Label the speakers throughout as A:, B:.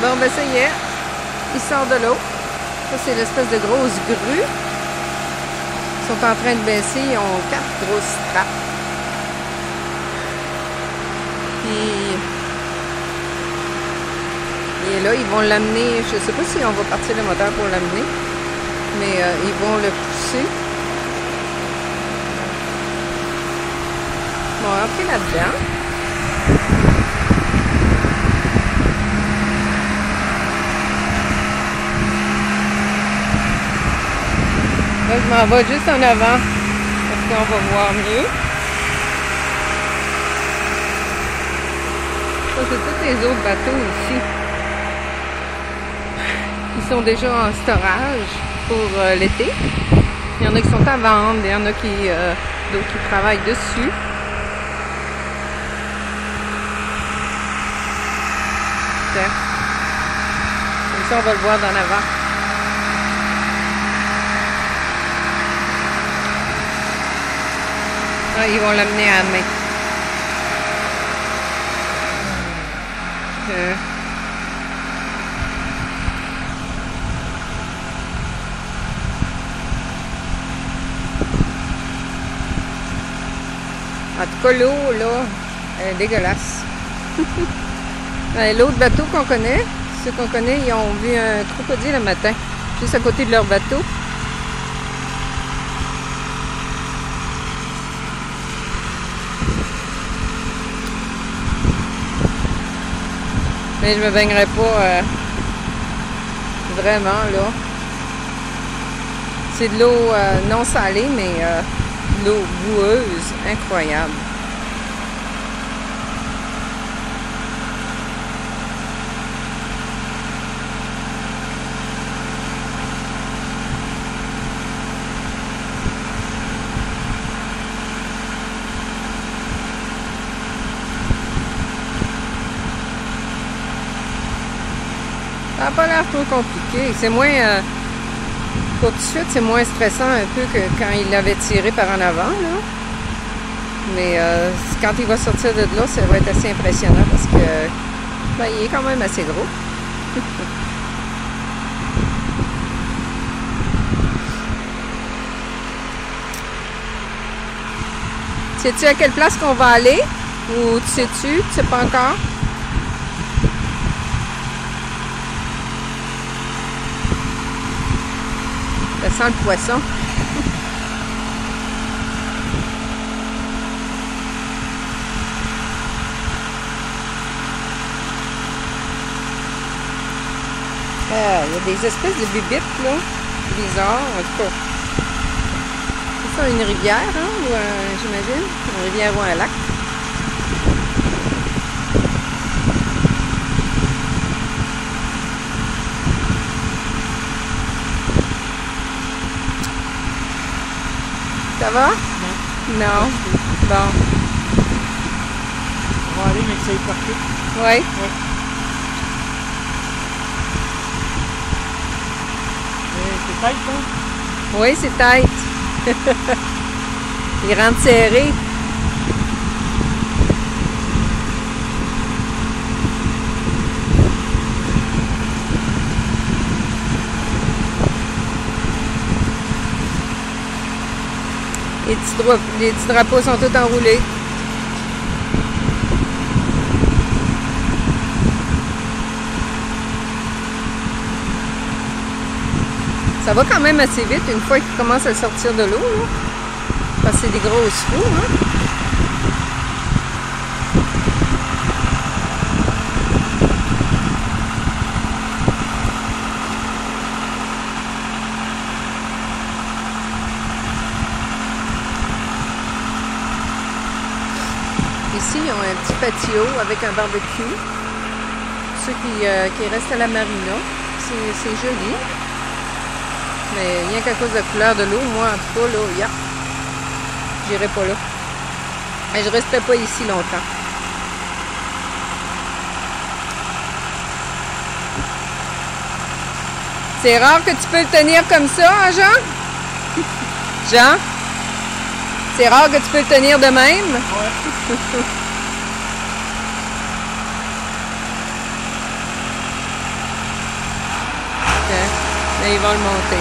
A: Bon, ben ça y est. Il sort de l'eau. Ça, c'est l'espèce de grosse grue. Ils sont en train de baisser. Ils ont 4 grosses trappes. Puis... Et là, ils vont l'amener. Je sais pas si on va partir le moteur pour l'amener. Mais ils vont le pousser. Bon, on va rentrer là-dedans. Là, je m'en vais juste en avant parce qu'on va voir mieux. Ça, c'est tous les autres bateaux ici. Ils sont déjà en storage pour l'été. Il y en a qui sont à vendre, il y en a qui d'autres qui travaillent dessus. Comme ça, on va le voir d'en avant. Ah, ils vont l'amener à la main. En tout cas, l'eau, là, elle est dégueulasse. L'autre bateau qu'on connaît, ceux qu'on connaît, ils ont vu un crocodile le matin, juste à côté de leur bateau. Mais je me baignerai pas vraiment, là. C'est de l'eau non salée, mais de l'eau boueuse, incroyable. Ça n'a pas l'air trop compliqué. C'est moins... pour tout de suite, c'est moins stressant un peu que quand il l'avait tiré par en avant, là. Mais quand il va sortir de là, ça va être assez impressionnant parce que ben, il est quand même assez gros. Sais-tu à quelle place qu'on va aller? Ou tu sais-tu? Tu sais pas encore? Ça sent le poisson. Il y a des espèces de bibites, là. Bizarres, en tout cas. C'est ça, une rivière, hein? Ou j'imagine? Une rivière ou un lac. Ça va? Non. Non. Bon.
B: On va aller, mais que ça est parti.
A: Oui?
B: Oui. C'est tight, hein?
A: Oui, c'est tight. Il rentre serré. Les petits drapeaux sont tous enroulés. Ça va quand même assez vite une fois qu'il commence à sortir de l'eau, là. Parce que c'est des grosses roues, hein. Ici, ils ont un petit patio avec un barbecue. Ceux qui restent à la marina. C'est joli. Mais rien qu'à cause de la couleur de l'eau, moi, en tout cas, là, j'irai pas là. Et je resterai pas ici longtemps. C'est rare que tu peux le tenir comme ça, hein, Jean? Jean? C'est rare que tu peux le tenir de même?
B: Ouais.
A: Et ils vont le monter.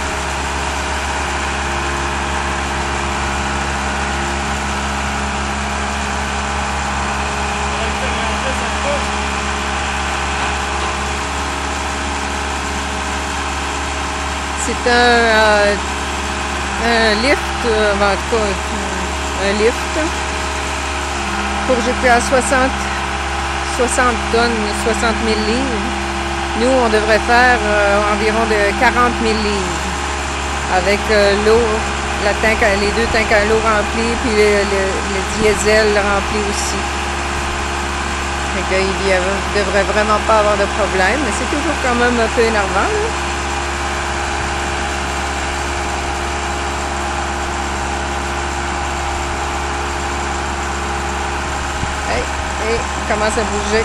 A: C'est un lift, en tout cas, un lift pour GPA 60 tonnes, 60 000 livres. Nous, on devrait faire environ de 40 000 livres avec l'eau, les 2 tanks à l'eau remplis, puis le diesel rempli aussi. Fait qu'il ne devrait vraiment pas avoir de problème, mais c'est toujours quand même un peu énervant, là. Et il commence à bouger.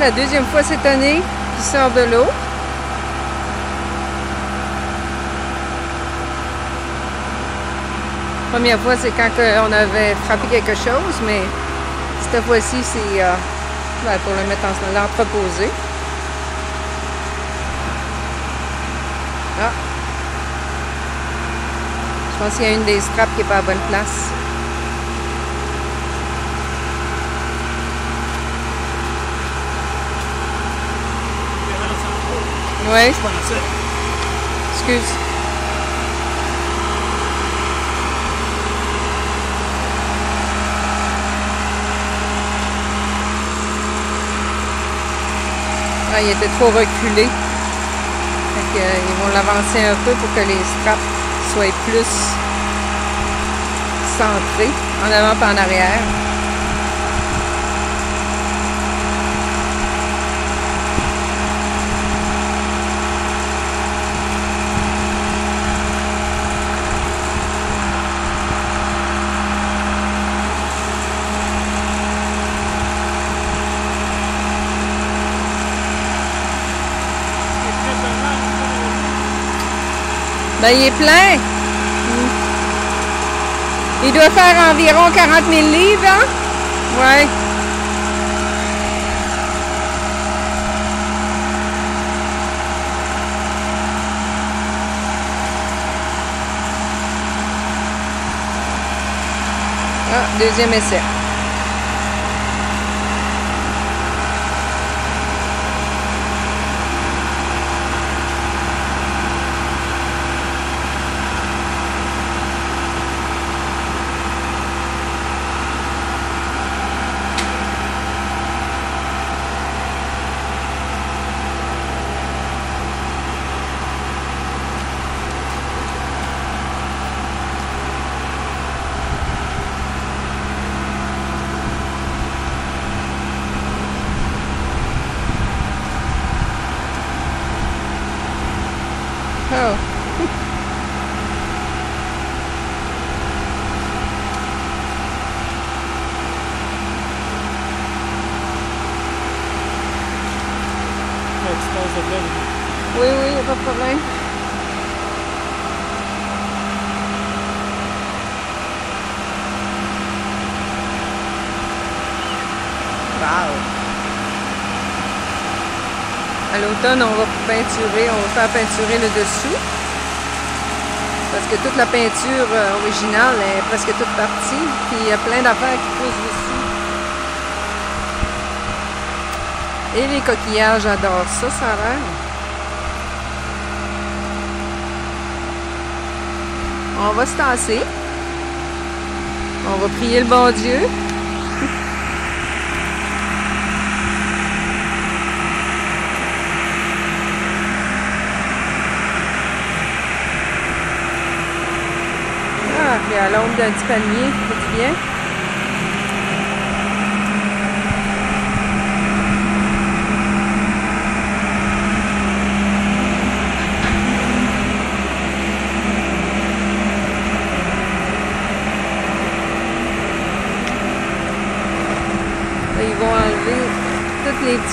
A: La deuxième fois cette année qu'il sort de l'eau. Première fois, c'est quand on avait frappé quelque chose, mais cette fois-ci, c'est pour le mettre en l'entreposer. Ah! Je pense qu'il y a une des straps qui n'est pas à bonne place. Oui. Excuse. Ah, il était trop reculé. Fait que, ils vont l'avancer un peu pour que les straps soient plus centrés en avant et en arrière. Ben, il est plein. Il doit faire environ 40 000 livres, hein? Ouais. Ah, deuxième essai. Oh. Oui, oui, il n'y a pas de problème. Wow. À l'automne, on va peinturer, on va faire peinturer le dessous. Parce que toute la peinture originale est presque toute partie. Puis il y a plein d'affaires qui poussent dessus. Et les coquillages, j'adore ça, ça a l'air. On va se tasser. On va prier le bon Dieu. Ah, puis à l'ombre d'un petit palmier, ça fait du bien.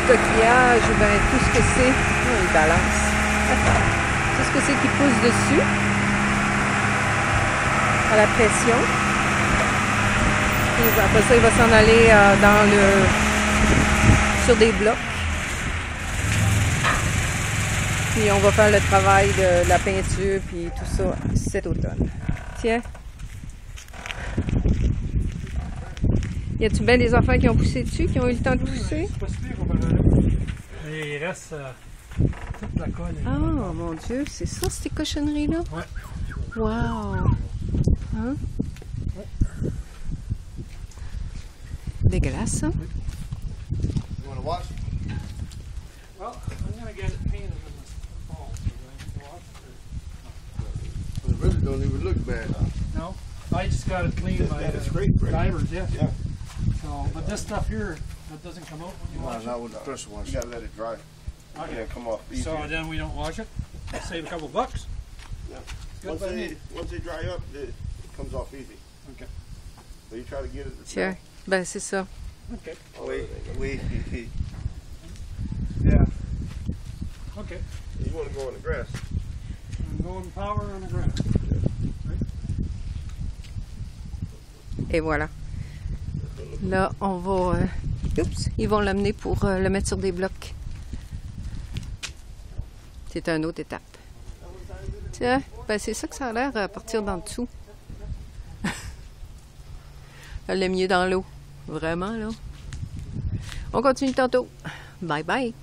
A: petits coquillages ou bien tout ce que c'est. Oh, il balance. Tout ce que c'est qui pousse dessus. À la pression. Et après ça, il va s'en aller sur des blocs. Puis on va faire le travail de la peinture puis tout ça cet automne. Tiens. Y a-tu bien des enfants qui ont poussé dessus, qui ont eu le temps de pousser?
B: C'est pas super comparé. Mais il reste toute la colle.
A: Oh mon Dieu, c'est ça ces cochonneries-là?
B: Ouais.
A: Wow! Hein? Dégueulasse, ça?
C: You want to watch?
B: Well, I'm gonna get it painted in the fall.
C: It really don't even look bad.
B: No, I just got it cleaned by
C: It's great, right?
B: divers, yeah.
C: Yeah.
B: So, but this stuff here, that doesn't come out when you wash
C: Not with the pressure wash. You gotta let it dry.
B: it. Okay.
C: Yeah, come off easy.
B: So then we don't wash it. Save a couple bucks.
C: Yeah.
B: Good by me.
C: Once they dry up, it comes off easy.
B: Okay.
C: So you try to get it.
A: Tiens, ben c'est ça.
B: Okay.
C: Wait.
B: Yeah. Okay.
C: You want to go in the grass?
B: I'm going power on the ground.
A: Et voilà. Là, on va... oups! Ils vont l'amener pour le mettre sur des blocs. C'est une autre étape. Tiens, ben c'est ça que ça a l'air à partir d'en dessous. Elle est mieux dans l'eau. Vraiment, là. On continue tantôt. Bye bye!